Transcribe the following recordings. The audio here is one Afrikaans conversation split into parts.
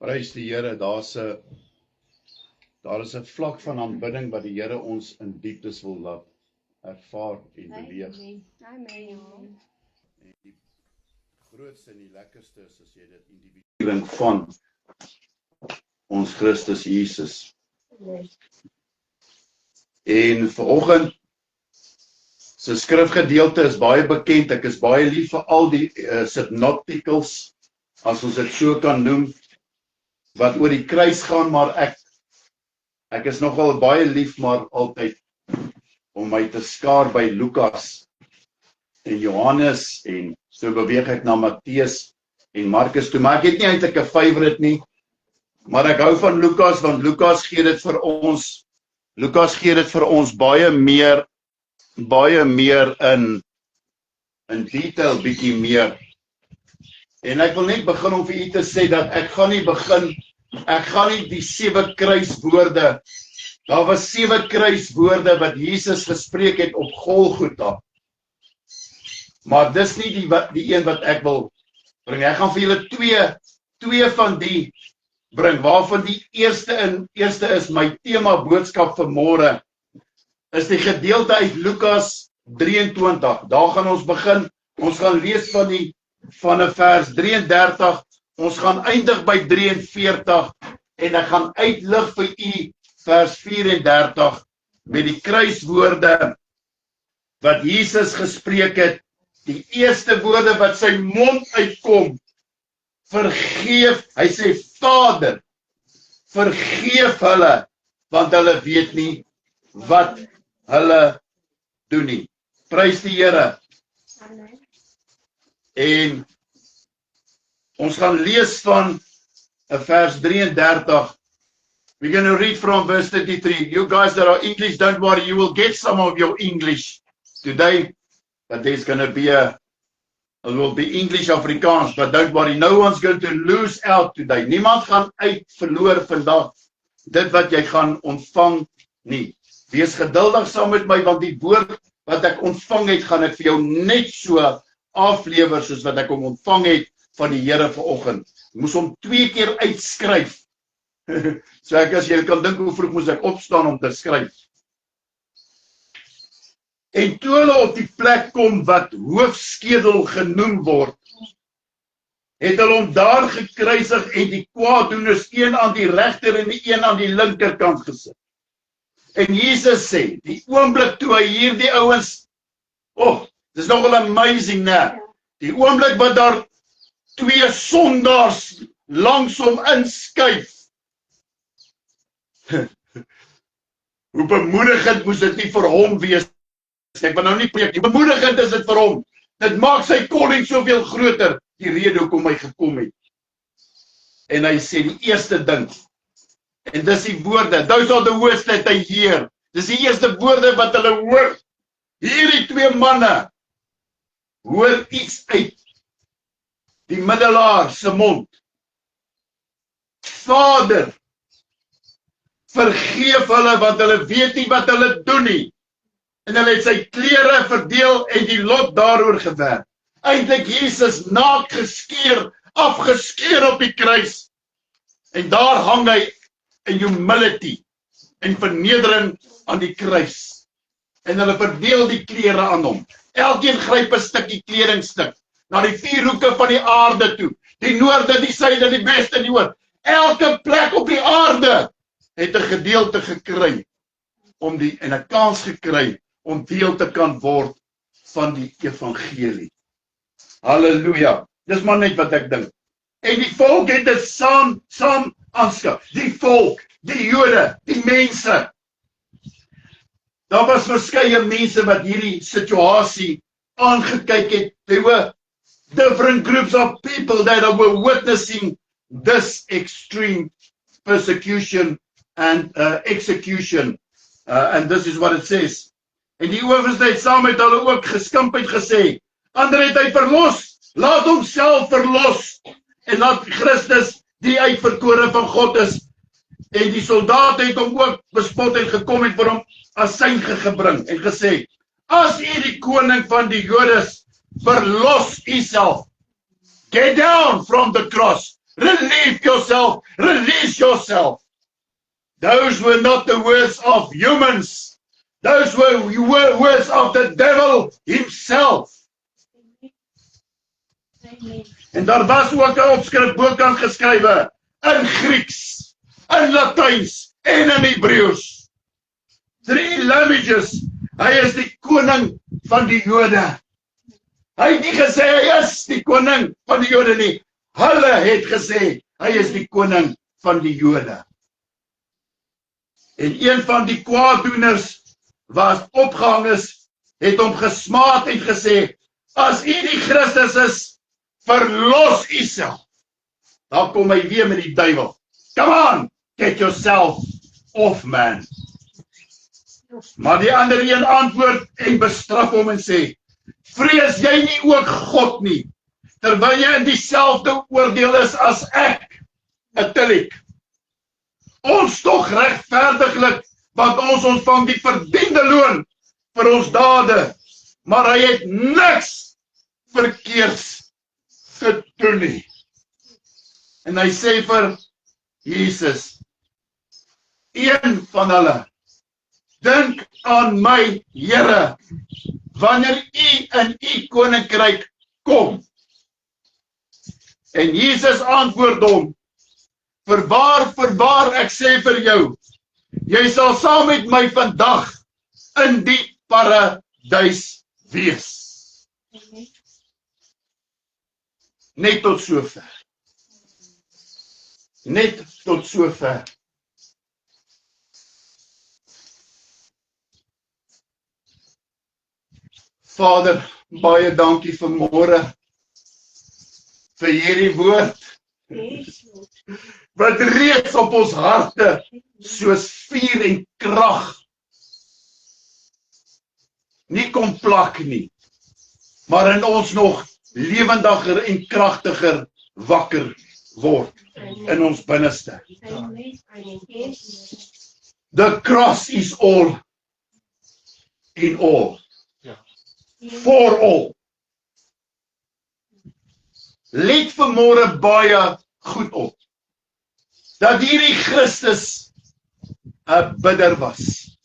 Prys die Here, daar is 'n vlak van aanbidding wat die Here ons in dieptes wil laat ervaar en beweeg. Amen. En die grootste en die lekkerste is as jy dit individuering van ons Christus Jesus. En vanoggend se skrifgedeelte is baie bekend. Ek is baie lief vir al die synopticals, as ons dit so kan noem, wat oor die kruis gaan, maar ek is nogal baie lief, maar altyd om my te skaar by Lukas en Johannes, en so beweeg ek na Matteus en Markus toe, maar ek het nie eintlik 'n favorite nie, maar ek hou van Lukas, want Lukas gee dit vir ons baie meer in detail, bietjie meer. En ek wil net begin om vir u te sê dat ek gaan nie die 7 kruiswoorde, daar was 7 kruiswoorde wat Jesus gespreek het op Golgotha. Maar dis nie die een wat ek wil bring. Ek gaan vir julle twee van die bring, waarvan die eerste is my tema boodskap vir môre, is die gedeelte uit Lukas 23. Daar gaan ons begin. Ons gaan lees van 'n vers 33, ons gaan eindig by 43 en ek gaan uitlig vir u vers 34 met die kruiswoorde wat Jesus gespreek het. Die eerste woorde wat sy mond uitkom, vergeef, hy sê Vader, vergeef hulle, want hulle weet nie wat hulle doen nie. Prys die Here. Amen. En ons gaan lees van vers 33. We're going to read from verse 33. You guys that are English, don't worry, you will get some of your English today, but there's going to be it will be English Afrikaans, but don't worry, no one's going to lose out today. Niemand gaan verloor vandag dit wat jy gaan ontvang nie. Wees geduldig saam met my, want die woord wat ek ontvang het, gaan ek vir jou net so aflewer soos wat ek hom ontvang het van die Here vanoggend. Moes hom 2 keer uitskryf. So as jy kan dink hoe vroeg moes ek opstaan om te skryf. En toe hulle op die plek kom wat hoofskedel genoem word, het hulle hom daar gekruisig en die kwaaddoeners, een aan die regter en die een aan die linkerkant gesit. En Jesus sê, die oomblik toe hy hierdie ouens, dis nogal amazing, né? Die oomblik wat daar 2 sondaars langs hom inskuif. Hoe bemoedigend moes dit nie vir hom wees? Ek wil nou nie preek nie, bemoedigend is dit vir hom. Dit maak sy calling soveel groter, die rede hoekom hy gekom het. En hy sê die eerste ding, en dis die woorde, those are the words that I hear. Dis die eerste woorde wat hulle hoor. Hierdie 2 manne hoor iets uit die middelaar se mond. Vader, vergeef hulle, want hulle weet nie wat hulle doen nie. En hulle het sy klere verdeel en die lot daaroor gewerp. Eintlik Jesus naak geskeer, afgeskeer op die kruis. En daar hang hy in humility en vernedering aan die kruis. En hulle verdeel die klere aan hom. Elkeen gryp 'n stukkie kledingstuk na die 4 hoeke van die aarde toe. Die noorde, die suide, die weste en die oos. Elke plek op die aarde het 'n gedeelte gekry en 'n kans gekry om deel te kan word van die evangelie. Halleluja. Dis maar net wat ek dink. En die volk het dit saam aanskou. Die volk, die Jode, die mense. Daar was verskeie mense wat hierdie situasie aangekyk het. There were different groups of people that were witnessing this extreme persecution and execution. And this is what it says. En die owerste het saam met hulle ook geskimp het gesê, ander het hy verlos, laat homself verlos, en laat Christus die uitverkore van God is. En die soldate het hom ook bespot en gekom en vir hom asyn gebring en gesê, as u die koning van die Jode is, verlos u self. Get down from the cross. Relieve yourself. Release yourself. Those were not the words of humans. Those were words of the devil himself. En daar was ook 'n opskrif bokant geskrywe in Grieks, in Latyns en in Hebreëus. 3 languages. Hy is die koning van die Jode. Hy het nie gesê hy is die koning van die Jode nie. Hulle het gesê hy is die koning van die Jode. En een van die kwaaddoeners wat opgehang is, het hom gesmaad en gesê, as u die Christus is, verlos u self. Dan kom hy weer met die duiwel. Come on, get yourself off, man. Maar die ander een antwoord en bestraf hom en sê, vrees jy nie ook God nie, terwyl jy in dieselfde oordeel is as ek, 'n tillik. Ons tog regverdiglik, want ons ontvang die verdiende loon vir ons dade, maar hy het niks verkeerds gedoen nie. En hy sê vir Jesus, een van hulle, dink aan my Here, wanneer u in u koninkryk kom. En Jesus antwoord hom, Verwaar, ek sê vir jou, jy sal saam met my vandag in die paradys wees. Net tot sover. Net tot sover. Vader, baie dankie vir môre, vir hierdie woord, wat reeds op ons harte soos vuur en krag nie kom plak nie, maar in ons nog lewendiger en kragtiger wakker word in ons binneste. The cross is all in all. For all. Let vanmôre baie goed op, dat hierdie Christus 'n bidder was.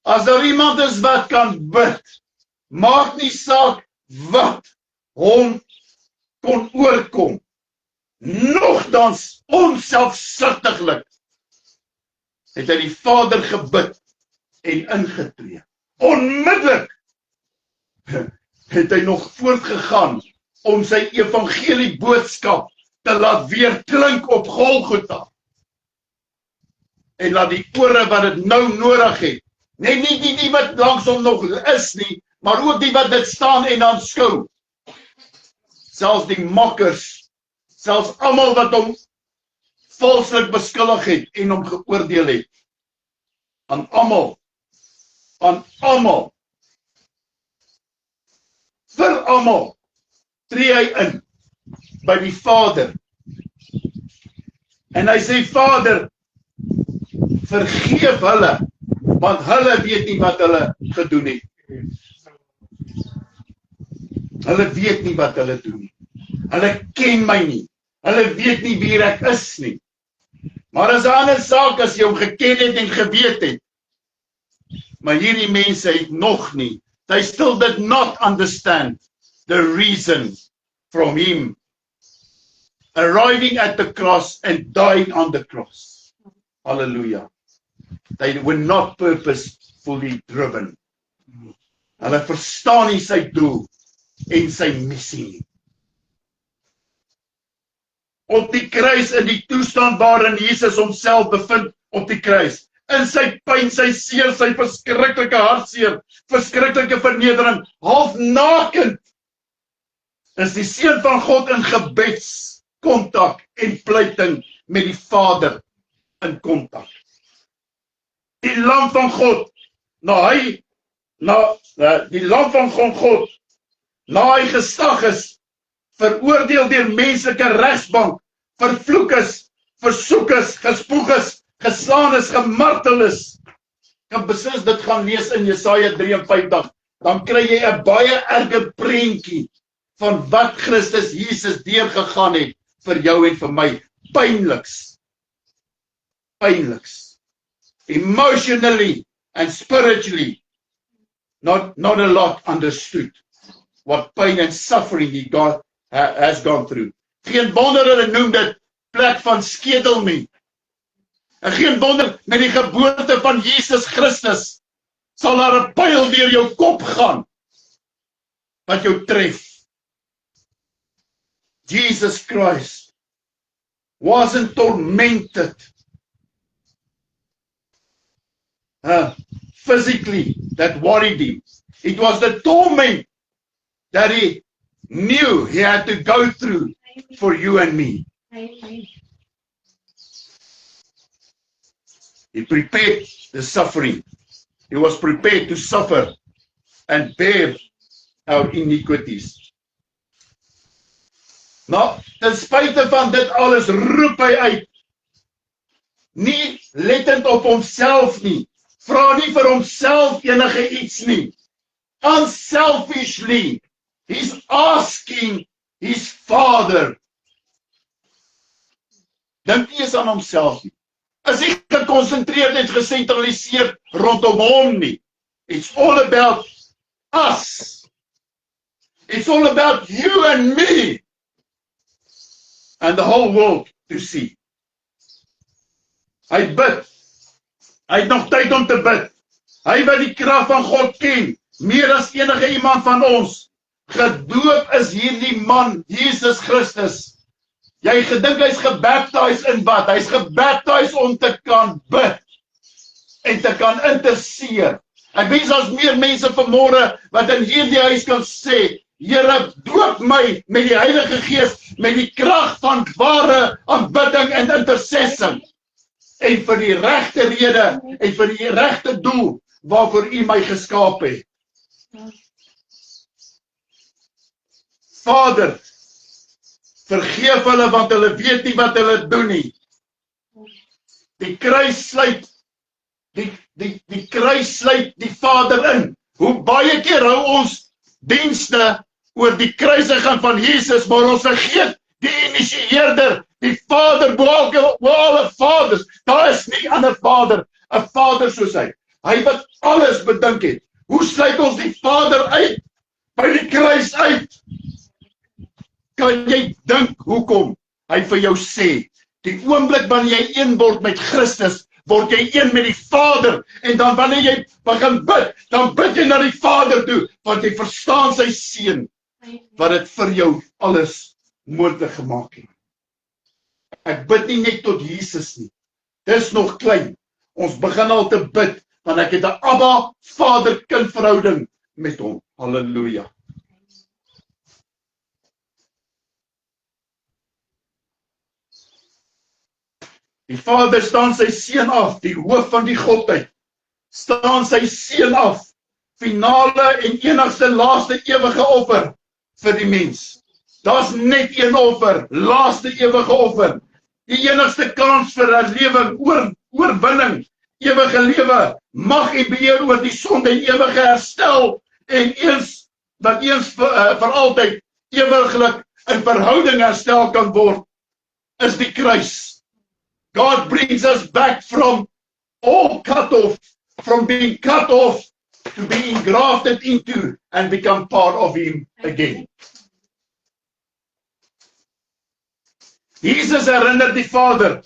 As daar iemand is wat kan bid, maak nie saak wat hom kon oorkom, nogtans onselfsugtiglik het hy die Vader gebid en ingetree. Onmiddellik het hy nog voortgegaan om sy evangelie boodskap te laat weer klink op Golgotha. En laat die ore wat dit nou nodig het, net nie die wat langs hom nog is nie, maar ook die wat dit staan en aanskou. Selfs die makkers, selfs almal wat hom valslik beskuldig het en hom geoordeel het. Aan almal, vir almal, tree hy in by die Vader. En hy sê, Vader, vergeef hulle, want hulle weet nie wat hulle gedoen het. Hulle weet nie wat hulle doen nie. Hulle ken my nie. Hulle weet nie wie ek is nie. Maar as 'n ander saak as jy hom geken het en geweet het. Maar hierdie mense het nog nie. They still did not understand the reason from him arriving at the cross and dying on the cross. Hallelujah. They were not purposefully driven. Hulle verstaan nie sy doel en sy missie nie. Op die kruis, in die toestand waarin Jesus homself bevind op die kruis, in sy pyn, sy seer, sy verskriklike hartseer, verskriklike vernedering, half nakend, is die Seun van God in gebedskontak en pleiting met die Vader in kontak. Die lam van God, die lam van God, na hy gesag is, veroordeel deur menslike regsbank, vervloek is, versoek is, gespoeg is, geslaan is, gemartel is. Kan beslis dit gaan lees in Jesaja 53, dan kry jy 'n baie erge prentjie van wat Christus Jesus deurgegaan het vir jou en vir my. Pynliks. Pynliks. Emotionally and spiritually, not a lot understood what pain and suffering he has gone through. Geen wonder hulle noem dit plek van skedel nie. En geen wonder met die geboorte van Jesus Christus sal daar 'n pyl deur jou kop gaan wat jou tref. Jesus Christ wasn't tormented physically that worried him. It was the torment that he knew he had to go through for you and me. He prepared the suffering. He was prepared to suffer and bear our iniquities. Nou, ten spyte van dit alles roep hy uit. Nie lettend op homself nie. Vra nie vir homself enige iets nie. Unselfishly, he's asking his Father. Dink nie eens aan homself nie. Is hy gekonsentreerd en gesentraliseerd rondom hom nie. It's all about us. It's all about you and me. And the whole world to see. Hy bid. Hy het nog tyd om te bid. Hy wat die krag van God ken, meer as enige iemand van ons. Gedoop is hierdie man, Jesus Christus. Jy gedink hy's gebaptised in wat? Hy's gebaptised om te kan bid en te kan interseer. Ek wens ons meer mense vanmôre wat in hierdie huis kan sê, Here, doop my met die Heilige Gees, met die krag van ware aanbidding en intersessie. En vir die regte rede en vir die regte doel waarvoor U my geskaap het. Vader, vergeef hulle want hulle weet nie wat hulle doen nie. Die kruis sluit die kruis sluit die Vader in. Hoe baie keer hou ons dienste oor die kruisiging van Jesus, maar ons vergeet die initieerder, die Vader bo alle vaders. Daar is nie 'n ander Vader, 'n Vader soos hy. Hy wat alles bedink het. Hoe sluit ons die Vader uit? By die kruis uit. Kan jy dink hoekom hy vir jou sê, die oomblik wanneer jy een word met Christus, word jy een met die Vader, en dan wanneer jy begin bid, dan bid jy na die Vader toe, want jy verstaan sy seun, wat het vir jou alles moontlik gemaak het. Ek bid nie net tot Jesus nie, dis nog klein, ons begin al te bid, want ek het 'n Abba Vader-kind verhouding met hom, halleluja. Die Vader staan sy seun af, die hoof van die godheid, staan sy seun af, finale en enigste laaste ewige offer vir die mens. Daar's net een offer, laaste ewige offer, die enigste kans vir 'n lewe, oorwinning, ewige lewe, mag en beheer oor die sonde en ewige herstel, en eens vir altyd ewiglik in verhouding herstel kan word, is die kruis. God brings us back from all cut off, from being cut off to being grafted into and become part of Him again. Jesus herinner die Vader,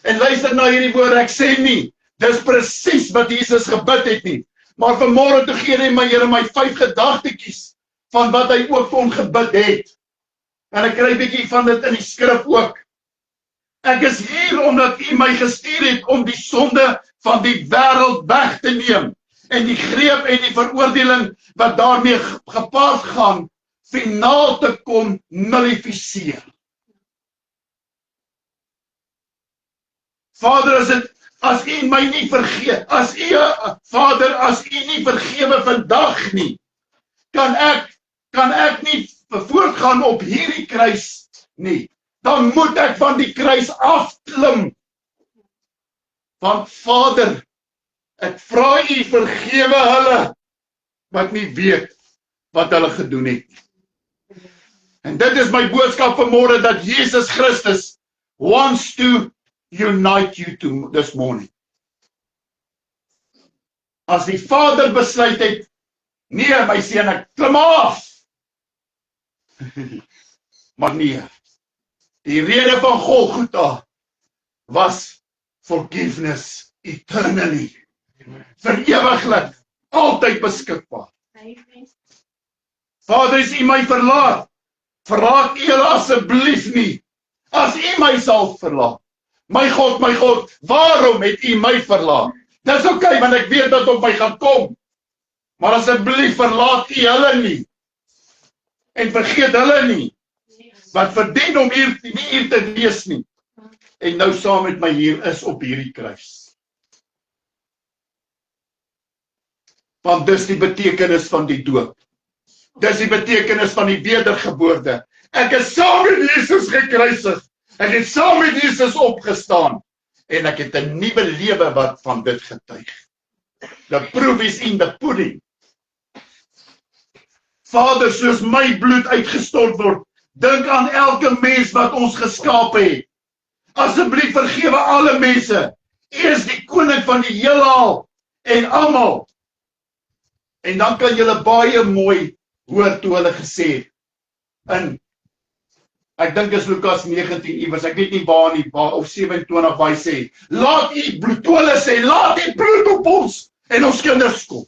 en luister na hierdie woorde, ek sê nie, dis presies wat Jesus gebid het nie, maar vanmôre toe gee hy my Here my 5 gedagtetjies van wat hy ook vir hom gebid het, en ek kry 'n bietjie van dit in die skrif ook. Ek is hier omdat U my gestuur het om die sonde van die wêreld weg te neem en die greep en die veroordeling wat daarmee gepaard gaan, finaal te kom nullifiseer. Vader, as U my nie vergeet, Vader, as U nie vergewe vandag nie, kan ek nie voortgaan op hierdie kruis nie. Dan moet ek van die kruis afklim. Want Vader, ek vra U vergewe hulle wat nie weet wat hulle gedoen het. En dit is my boodskap vanmôre, dat Jesus Christus wants to unite you to this morning. As die Vader besluit het, nee my seun, ek klim af. Maar nee, die rede van Golgotha was forgiveness eternally. Vir ewiglik, altyd beskikbaar. Vader, as U my verlaat, verlaat U hulle asseblief nie. As U my sal verlaat. My God, waarom het U my verlaat? Dis okay, want ek weet dat op my gaan kom. Maar asseblief verlaat U hulle nie. En vergeet hulle nie. Wat verdien om hier te wees nie. En nou saam met my hier is op hierdie kruis. Want dis die betekenis van die doop. Dis die betekenis van die wedergeboorte. Ek is saam met Jesus gekruisig. Ek het saam met Jesus opgestaan. En ek het 'n nuwe lewe wat van dit getuig. The proof is in the pudding. Vader, soos my bloed uitgestort word, dink aan elke mens wat ons geskaap het. Asseblief vergewe alle mense. U is die koning van die heelal en almal. En dan kan julle baie mooi hoor toe hulle gesê het. In ek dink is Lukas 19 iewers, ek weet nie waar nie, of 27 waar hy sê, laat U bloed, toe hulle sê, laat U bloed op ons en ons kinders kom.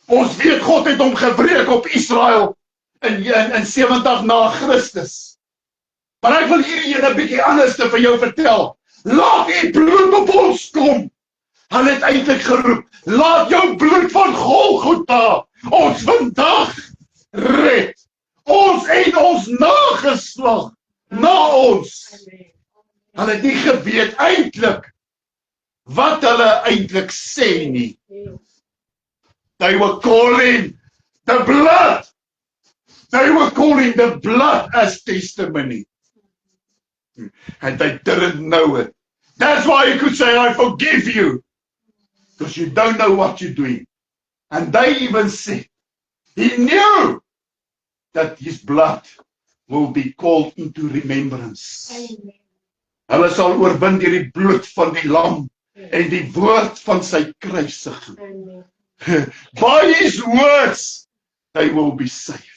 Ons weet God het hom gewreek op Israel in 70 na Christus. Maar ek wil hierdie 'n bietjie anders te vir jou vertel. Laat U bloed op ons kom. Hulle het eintlik geroep, laat jou bloed van Golgotha ons vandag red. Ons en ons nageslag na ons. Hulle het nie geweet eintlik wat hulle eintlik sê nie. They were calling the blood. They were calling the blood as testimony. And they didn't know it. That's why you could say, I forgive you. Because you don't know what you're doing. And they even said, he knew that his blood will be called into remembrance. Hulle sal oorwin deur die bloed van die lam en die woord van sy kruisiging. By his words, they will be saved.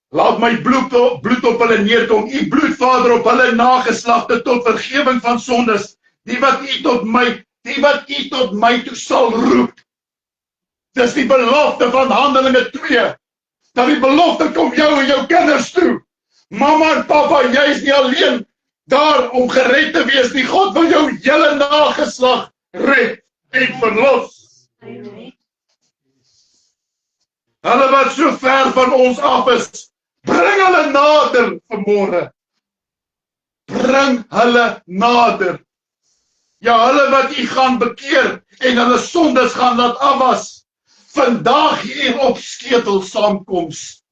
Laat my bloed op hulle neerkom, U bloed, Vader, op hulle nageslagte tot vergewing van sondes, die wat U tot my toe sal roep. Dis die belofte van Handelinge 2, dat die belofte kom jou en jou kinders toe. Mama en papa, jy is nie alleen daar om gered te wees nie. God wil jou hele nageslag red en verlos. Amen. Hulle wat so ver van ons af is, bring hulle nader vanmôre. Bring hulle nader. Ja, hulle wat U gaan bekeer en hulle sondes gaan laat afwas. Vandag hier op Sketel saamkoms.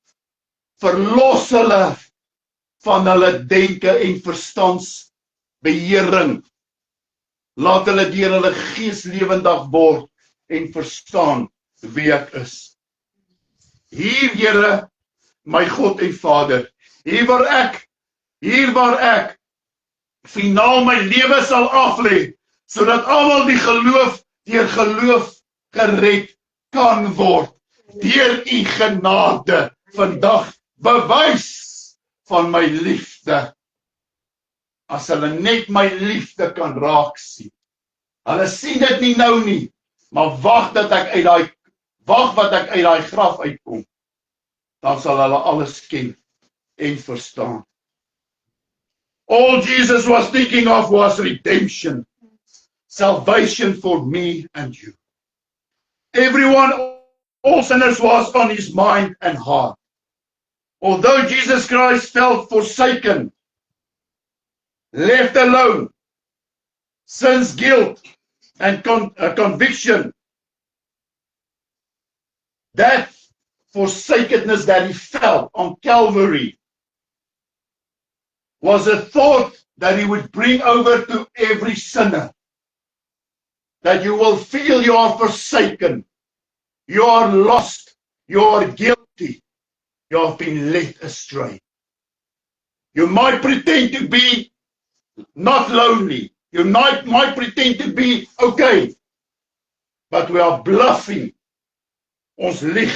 Verlos hulle van hulle denke en verstandsbeheering. Laat hulle deur hulle gees lewendig word en verstaan wie ek is. Hier, Here, my God en Vader, hier waar ek finaal my lewe sal aflê, sodat almal die deur geloof gered kan word, deur U genade vandag bewys van my liefde. As hulle net my liefde kan raak sien. Hulle sien dit nie nou nie, maar wag wat ek uit daai graf uitkom. Dan sal hulle alles ken en verstaan. All Jesus was thinking of was redemption. Salvation for me and you. All sinners was on his mind and heart. Although Jesus Christ felt forsaken, left alone, sin's guilt and conviction, that forsakenness that he felt on Calvary was a thought that he would bring over to every sinner. That you will feel you are forsaken. You are lost. You are guilty. You have been led astray. You might pretend to be not lonely. You might pretend to be okay. But we are bluffing. Ons lieg.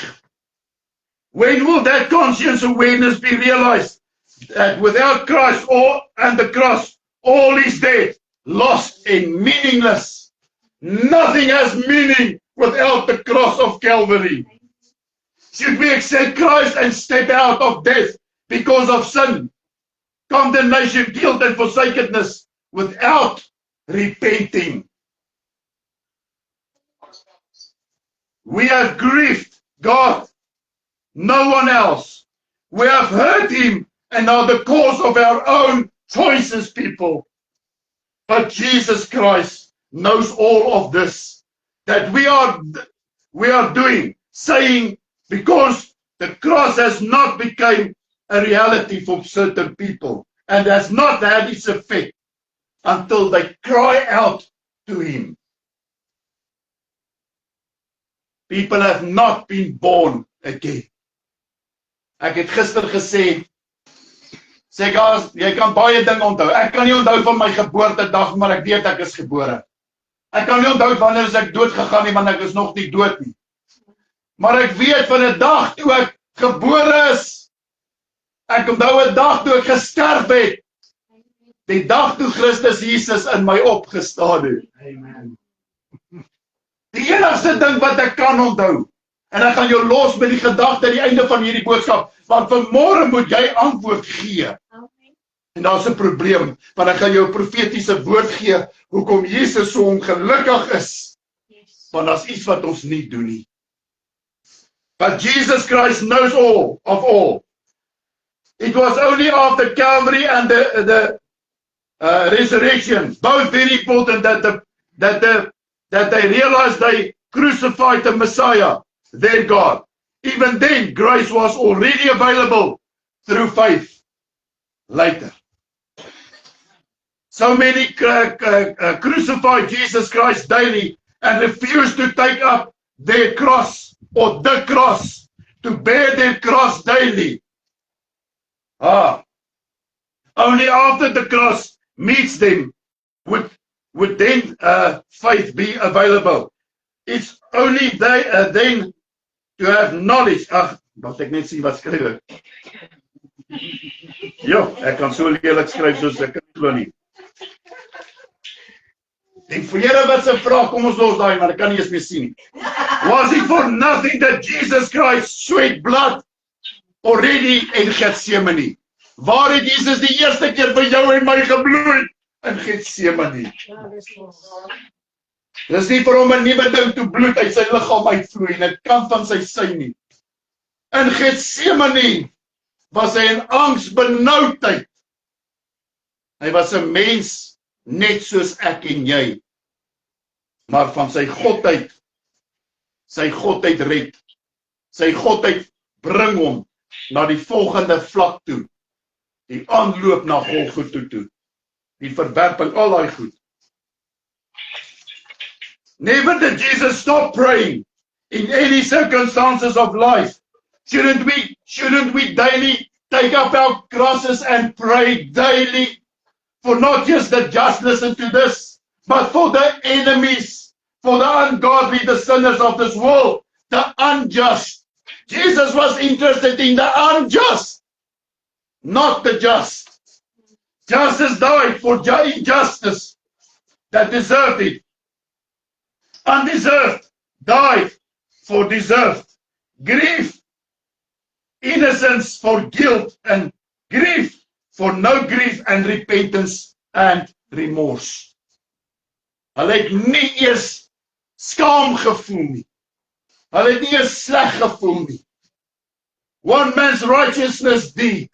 When will that conscious awareness be realized? That without Christ and the cross, all is dead, lost and meaningless. Nothing has meaning without the cross of Calvary. Should we accept Christ and step out of death because of sin, condemnation, guilt, and forsakenness without repenting? We have grieved God, no one else. We have hurt Him and are the cause of our own choices, people. But Jesus Christ knows all of this that we are doing, saying, because the cross has not become a reality for certain people and has not had its effect until they cry out to Him. People have not been born again. Ek het gister gesê, sê guys, jy kan baie ding onthou. Ek kan nie onthou van my geboortedag, maar ek weet ek is gebore. Ek kan nie onthou wanneer ek dood gegaan nie, want ek is nog nie dood nie. Maar ek weet van 'n dag toe ek gebore is. Ek onthou 'n dag toe ek gesterf het. Die dag toe Christus Jesus in my opgestaan het. Amen. Die enigste ding wat ek kan onthou, en ek gaan jou los met die gedagte aan die einde van hierdie boodskap, want vanmôre moet jy antwoord gee. En daar's 'n probleem, want ek gaan jou 'n profetiese woord gee, hoekom Jesus so ongelukkig is. Want daar's iets wat ons nie doen nie. But Jesus Christ knows all of all. It was only after Calvary and the resurrection, both very important, that they realized they crucified the Messiah, their God. Even then, grace was already available through faith. Later. So many crucified Jesus Christ daily and refused to take up their cross or the cross, to bear their cross daily. Only after the cross meets them would then faith be available. It's only then to have knowledge. Dat ek net sien wat skryf ek. Jo, ek kan so lelik skryf soos ek glo nie. Die Here wat se vraag, kom ons los daai, maar ek kan nie eens meer sien nie. Was it for nothing that Jesus Christ sweat blood already in Gethsemane? Waar het Jesus die eerste keer vir jou en my gebloei? In Gethsemane. Dis nie vir hom 'n nuwe ding toe bloed uit sy liggaam uitvloei en 'n kant van sy sy nie. In Gethsemane was hy in angs, benoudheid. Hy was 'n mens net soos ek en jy. Maar van sy godheid red. Sy godheid bring hom na die volgende vlak toe. Die aanloop na Golgotha toe. Die verwerping, al daai goed. Never did Jesus stop praying in any circumstances of life. Shouldn't we daily take up our crosses and pray daily for not just the just, listen to this, but for the enemies, for the ungodly, the sinners of this world, the unjust. Jesus was interested in the unjust, not the just. Justice died for injustice that deserved it. Undeserved died for deserved. Grief, innocence for guilt, and grief for no grief, and repentance and remorse. Hulle het nie eers skaam gevoel nie. Hulle het nie eers sleg gevoel nie. One man's righteousness deed.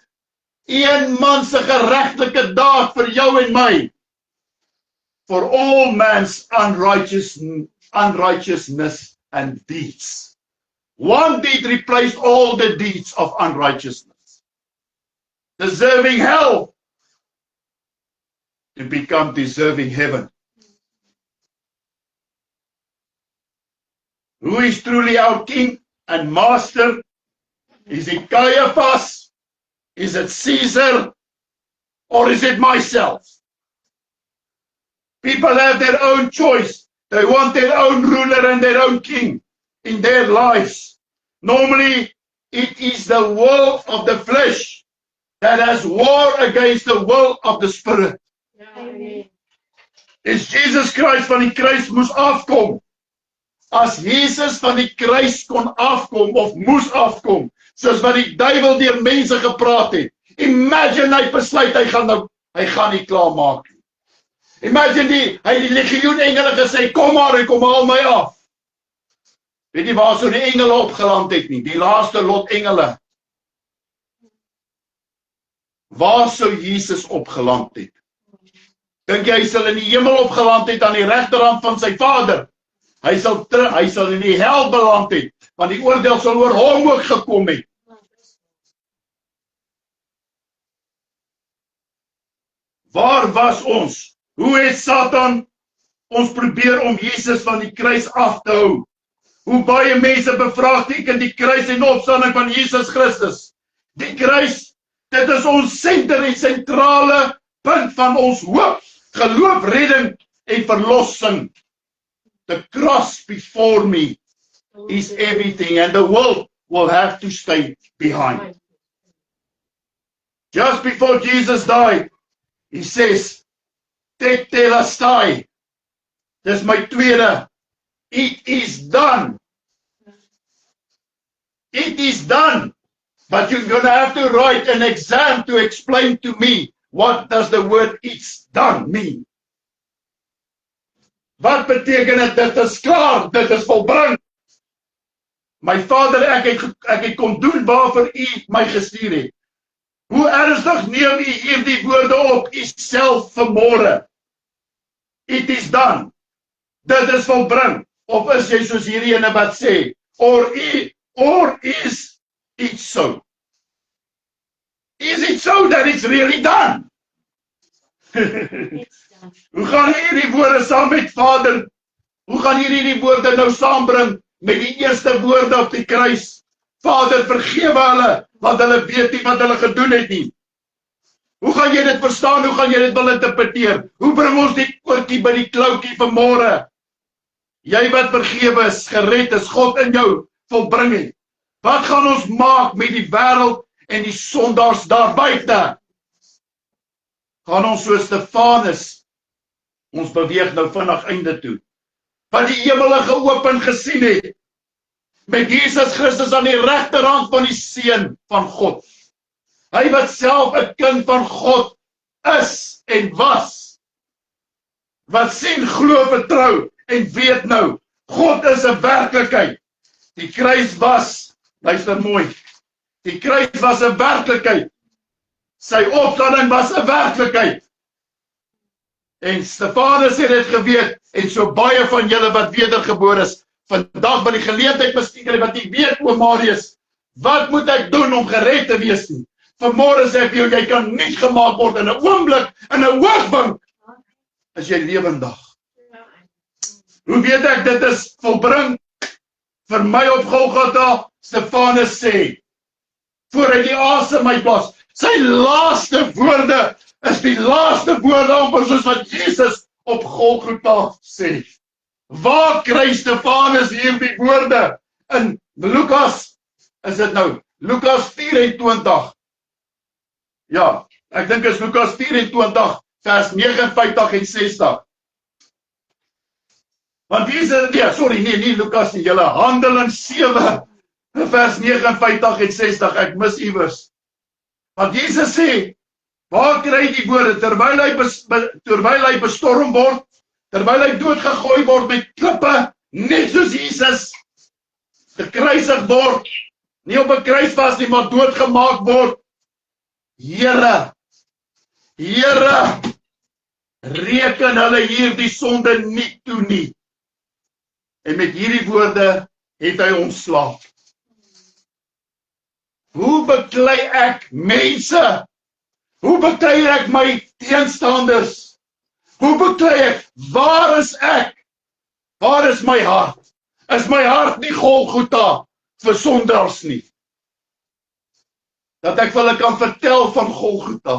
Een man se geregtelike daad vir jou en my. For all man's unrighteousness and deeds. One deed replaced all the deeds of unrighteousness. Deserving hell to become deserving heaven. Who is truly our king and master? Is it Caiaphas? Is it Caesar? Or is it myself? People have their own choice. They want their own ruler and their own king in their lives. Normally, it is the will of the flesh that has war against the will of the spirit. Amen. Is Jesus Christ van die kruis moes afkom. As Jesus van die kruis kon afkom of moes afkom, soos wat die duiwel deur mense gepraat het. Imagine hy besluit hy gaan nie klaar maak nie. Imagine hy die legioen engele gesê, kom maar en kom haal my af. Weet jy waar so die engele opgeland het nie, die laaste lot engele. Waar sou Jesus opgeland het? Dink jy hy sal in die hemel opgeland het aan die regterhand van sy Vader? Hy sal in die hel beland het, want die oordeel sal oor hom ook gekom het. Waar was ons? Hoe het Satan ons probeer om Jesus van die kruis af te hou? Hoe baie mense bevraagteken die kruis en opstanding van Jesus Christus. Die kruis, dit is ons senter en sentrale punt van ons hoop, geloof, redding en verlossing. The cross before me is everything, and the world will have to stay behind. Just before Jesus died, he says, Tetelestai. Dis my tweede. It is done. It is done. But you're going to have to write an exam to explain to me what does the word it's done mean. Wat beteken dit? Dit is klaar, dit is volbring. My Vader, ek het kom doen waarvoor u my gestuur het. Hoe ernstig neem u hierdie woorde op u self vanmôre? It is done. Dit is volbring. Of is jy soos hierdie ene wat sê, or is it so? Is it so that it's really done? Hoe gaan hierdie woorde saam met Vader? Hoe gaan hierdie woorde nou saambring met die eerste woorde op die kruis? Vader, vergewe hulle, want hulle weet nie wat hulle gedoen het nie. Hoe gaan jy dit verstaan? Hoe gaan jy dit wil interpreteer? Hoe bring ons die oortjie by die kloukie vanmôre? Jy wat vergewe is, gered is, God in jou volbring het. Wat gaan ons maak met die wêreld en die sondaars daar buite? Gaan ons soos Stefanus, ons beweeg nou vinnig einde toe, wat die hemele geopen gesien het, met Jesus Christus aan die regterhand van die Seun van God. Hy wat self 'n kind van God is en was, wat sien, glo, vertrou en weet nou, God is 'n werklikheid. Die kruis was, luister mooi, die kruis was 'n werklikheid. Sy opstanding was 'n werklikheid. En Stefanus het dit geweet, en so baie van julle wat wedergebore is, vandag by die geleentheid miskien wat nie weet, o Marius, wat moet ek doen om gered te wees nie? Vanmôre sê ek vir jou, jy kan nie gemaak word in 'n oomblik, in 'n oogwink, as jy lewendig. Hoe weet ek dit is volbring? Vir my op Golgotha, Stefanus sê, voor hy die asem uitblaas, sy laaste woorde is die laaste woorde soos wat Jesus op Golgotha sê. Waar kry Stefanus hierdie woorde? In Lukas, is dit nou, Lukas 24. Ja, ek dink is Lukas 24, vers 59 en 60. Want Jesus, nie Lukas nie, julle Handelinge 7, vers 59 en 60, ek mis iewers. Want Jesus sê, waar kry die woorde, terwyl hy bestorm word, terwyl hy doodgegooi word met klippe, net soos Jesus, gekruisig word, nie op 'n kruis vas nie, maar doodgemaak word. Here, reken hulle hierdie sonde nie toe nie. En met hierdie woorde het hy ontslaap. Hoe beklei ek mense? Hoe beklei ek my teenstanders? Hoe beklei ek? Waar is ek? Waar is my hart? Is my hart nie Golgotha vir sondaars nie? Dat ek vir hulle kan vertel van Golgotha.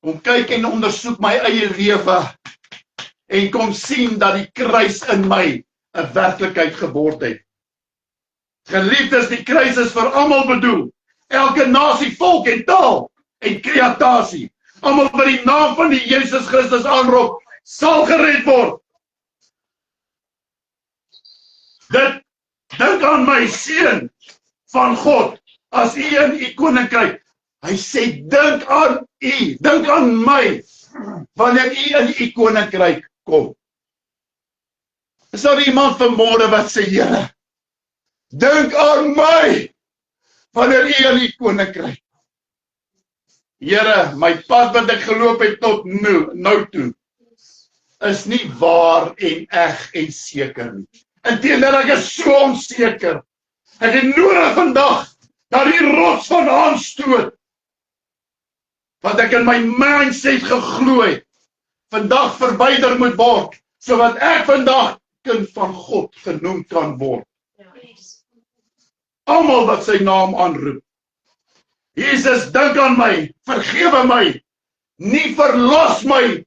Kom kyk en ondersoek my eie lewe en kom sien dat die kruis in my 'n werklikheid geword het. Geliefdes, die kruis is vir almal bedoel. Elke nasie, volk en taal en kreatasie. Almal wat die naam van die Jesus Christus aanroep, sal gered word. Dink aan my seun van God, as u in u koninkryk. Hy sê, dink aan u, dink aan my, wanneer u in u koninkryk kom. Is daar iemand vanmôre wat sê, Here, dink aan my, wanneer u in u koninkryk. Here, my pad wat ek geloop het tot nou toe, is nie waar en eg en seker nie. Inteendeel, ek is so onseker. Ek het nodig vandag dat die rots van aanstoot, wat ek in my mindset geglo het, vandag verwyder moet word, sodat ek vandag kind van God genoem kan word. Almal wat sy naam aanroep. Jesus, dink aan my, vergewe my, nie verlos my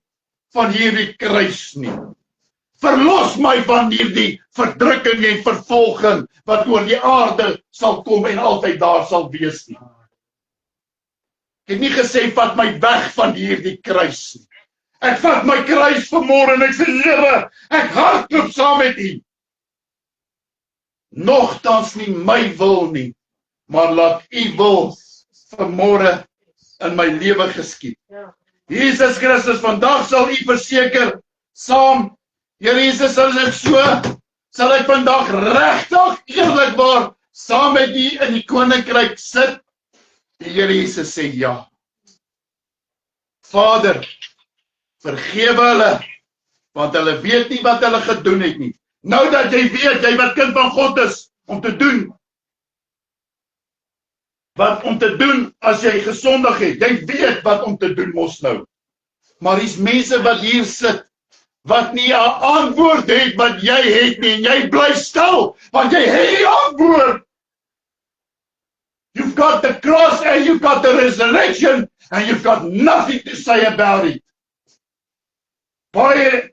van hierdie kruis nie. Verlos my van hierdie verdrukking en vervolging wat oor die aarde sal kom en altyd daar sal wees nie. Ek het nie gesê, vat my weg van hierdie kruis nie. Ek vat my kruis vanmôre en ek sê, Here, ek hardloop saam met U. Nogtans nie my wil nie, maar laat U wil vanmôre in my lewe geskied. Jesus Christus, vandag sal U verseker saam, Here Jesus, as ek so, sal ek vandag regtig eerlikwaar saam met U in die koninkryk sit. Die Here Jesus sê ja. Vader, vergewe hulle, want hulle weet nie wat hulle gedoen het nie. Nou dat jy weet, jy wat kind van God is, om te doen as jy gesondig het. Jy weet wat om te doen mos nou. Maar hier's mense wat hier sit, wat nie 'n antwoord het wat jy het nie, en jy bly stil, want jy het die antwoord. You've got the cross and you've got the resurrection and you've got nothing to say about it. Baie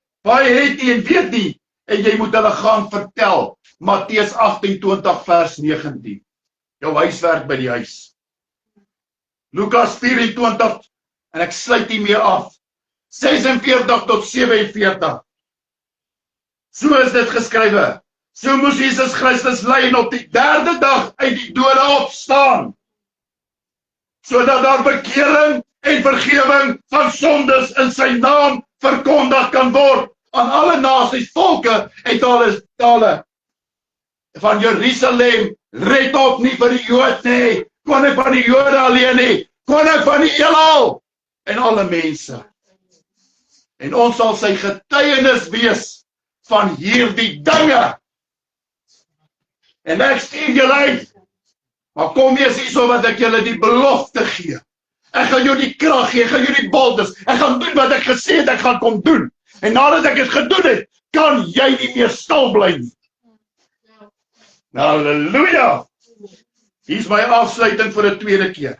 het nie en weet nie, en jy moet hulle gaan vertel. Matteus 28 vers 19. Jou huiswerk by die huis. Lukas 24, en ek sluit hiermee af. 46 tot 47. So is dit geskrywe. So moes Jesus Christus ly en op die 3de dag uit die dode opstaan, sodat daar bekering en vergewing van sondes in sy naam verkondig kan word aan alle nasies, volke en tale. Van Jerusalem, red op nie vir die Jood nie, koning van die Jode alleen nie, koning van die heelal en alle mense. En ons sal sy getuienis wees van hierdie dinge. En ek stuur julle uit, maar kom eens hierso wat ek julle die belofte gee. Ek gaan jou die krag gee, ek gaan jou die boldness, ek gaan doen wat ek gesê het, ek gaan kom doen. En nadat ek het gedoen het, kan jy nie meer stil bly nie. Halleluja! Hier is my afsluiting vir 'n tweede keer.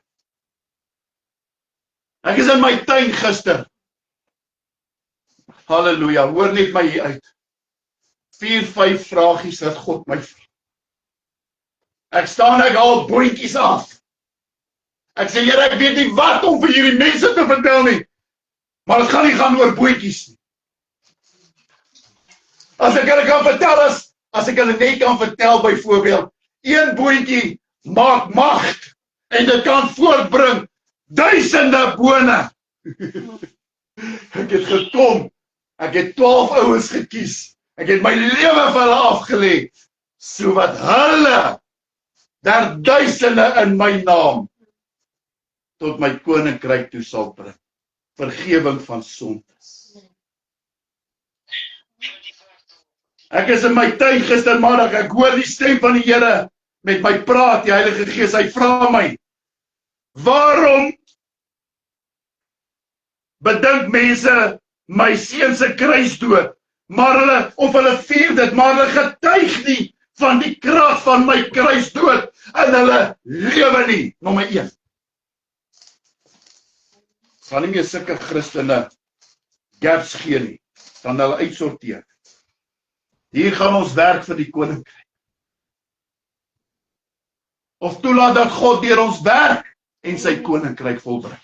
Ek is in my tuin gister. Halleluja, hoor net my hier uit. 4-5 vragies wat God my vra. Ek staan, ek haal boontjies af. Ek sê, Here, ek weet nie wat om vir hierdie mense te vertel nie, maar het gaan nie gaan oor boontjies nie. As ek hulle kan vertel, as ek hulle net kan vertel, byvoorbeeld, 1 boontjie maak magt, en dit kan voortbring duisende bone. Ek het gekom, ek het 12 ouens gekies, ek het my lewe vir hulle afgelê, so wat hulle, daar duisende in my naam, tot my koninkryk toe sal bring. Vergewing van sondes. Ek is in my tuin gistermiddag, ek hoor die stem van die Here met my praat, die Heilige Gees, hy vra my, waarom bedink mense my seun se kruisdood, maar hulle vier dit, maar hulle getuig nie van die krag van my kruisdood in hulle lewe nie. Nommer 1. Gaan nie meer sulke Christene gaps gee nie, gaan hulle uitsorteer. Hier gaan ons werk vir die koninkryk. Of toelaat dat God deur ons werk en sy koninkryk volbring.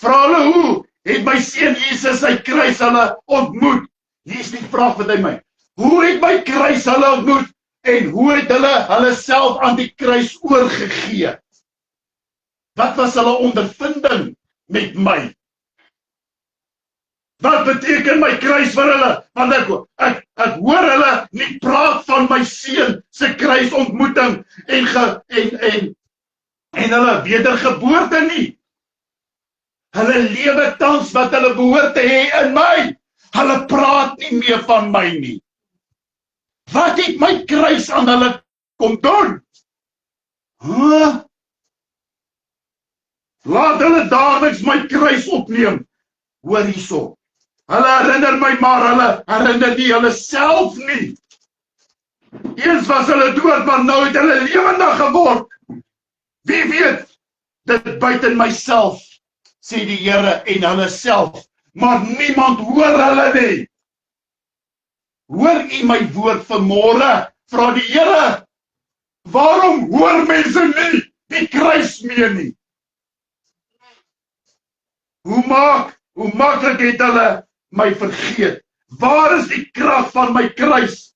Vra hulle, hoe het my seun Jesus sy kruis hulle ontmoet? Hier is die vraag wat hy my. Hoe het my kruis hulle ontmoet en hoe het hulle self aan die kruis oorgegee? Wat was hulle ondervinding met my? Wat beteken my kruis vir hulle? Want ek hoor hulle nie praat van my seun se kruisontmoeting en hulle wedergeboorte nie. Hulle lewe tans wat hulle behoort te hê in my. Hulle praat nie meer van my nie. Wat het my kruis aan hulle kom doen? Laat hulle daagliks my kruis opneem. Hoor hierso. Hulle herinner my, maar hulle herinner nie hulle self nie. Eens was hulle dood, maar nou het hulle lewendig geword. Wie weet, dit buiten myself, sê die Here en hulle self, maar niemand hoor hulle nie. Hoor u my woord vanmôre? Vra die Here, waarom hoor mense nie die kruis meer nie? Hoe maklik het hulle my vergeet? Waar is die krag van my kruis?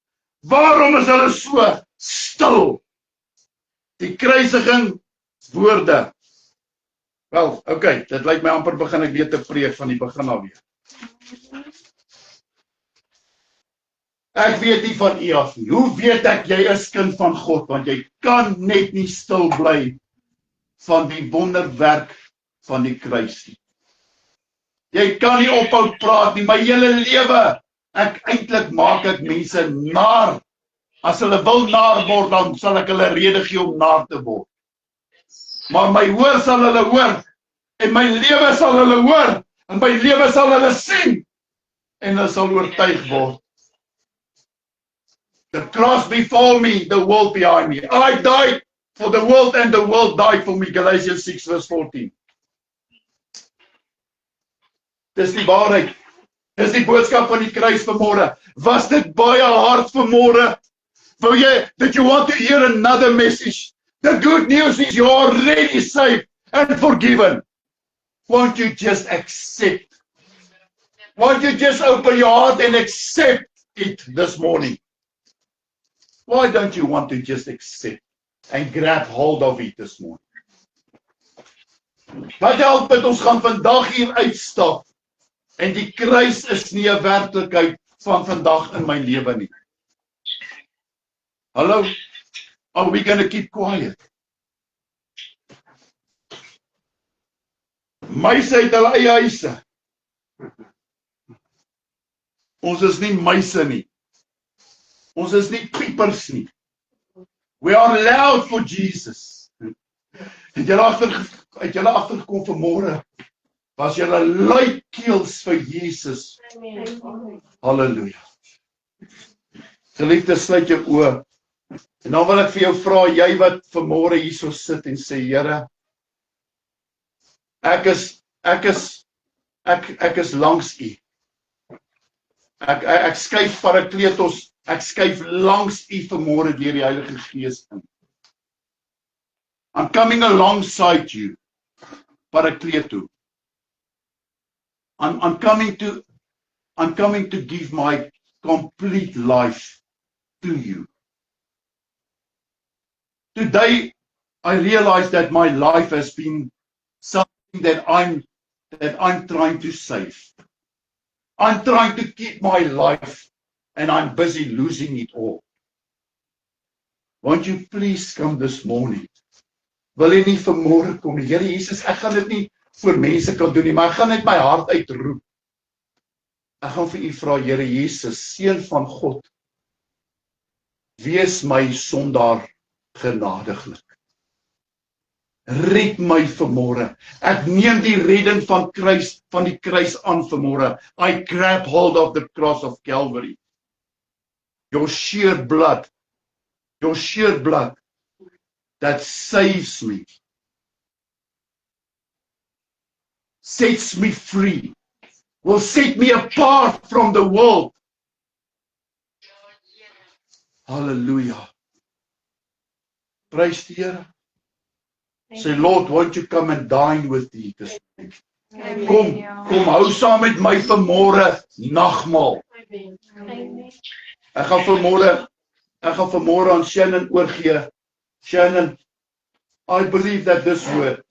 Waarom is hulle so stil? Die kruisiging woorde. Wel, okay, dit lyk my amper begin ek weer te preek van die begin af weer. Ek weet nie van u af nie. Hoe weet ek jy is kind van God? Want jy kan net nie stil bly van die wonderwerk van die kruis nie. Jy kan nie ophou praat nie, my hele lewe. Eintlik maak ek mense naar. As hulle wil naar word, dan sal ek hulle rede gee om naar te word. Maar my hoor sal hulle hoor, en my lewe sal hulle hoor, en my lewe sal hulle sien, en hulle sal oortuig word. The cross before me, the world behind me. I died for the world and the world died for me. Galatians 6 verse 14. Dis die waarheid. Dis die boodskap van die kruis vanmôre. Was dit baie hard vanmôre? Did you want to hear another message? The good news is you're already saved and forgiven. Won't you just accept? Won't you just open your heart and accept it this morning? Why don't you want to just accept and grab hold of it this morning? Wat help dit ons gaan vandag hier uitstap en die kruis is nie 'n werklikheid van vandag in my lewe nie. Hallo? Are we going to keep quiet? Muise het hulle eie huise. Ons is nie muise nie. Ons is nie piepers nie. We are loud for Jesus. Het julle agtergekom vanmôre? Was julle luidkeels vir Jesus? Halleluja. Geliefdes, sluit jou oë. En dan wil ek vir jou vra, jy wat vanmôre hierso sit en sê, Here, ek is langs U. Ek skuif Parakletos, ek skuif langs U vanmôre deur die Heilige Gees in. I'm coming alongside you, Parakleto. I'm coming to give my complete life to you. Today, I realize that my life has been something that I'm trying to save. I'm trying to keep my life and I'm busy losing it all. Won't you please come this morning? Wil jy nie vanmôre kom nie? Here Jesus, ek gaan dit nie vir mense kan doen nie, maar ek gaan net my hart uitroep. Ek gaan vir U vra, Here Jesus, Seun van God, wees my sondaar genadiglik. red my vanmôre. Ek neem die redding van die kruis aan vanmôre. I grab hold of the cross of Calvary. Your shed blood that saves me, sets me free, will set me apart from the world. Hallelujah. Praise the Here. Say, Lord, won't you come and dine with me this morning? Kom hou saam met my vanmôre nagmaal. Ek gaan vanmôre aan Shannon oorgee. Shannon, I believe that this word,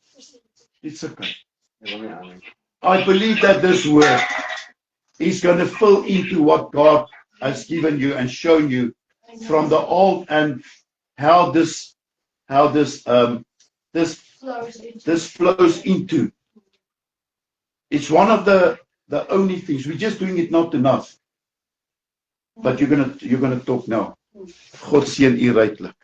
it's okay. I believe that this word is going to fill into what God has given you and shown you from the old, and how this flows into. It's one of the only things. We're just doing it not enough. But you're gonna talk now. God seën u ryklik.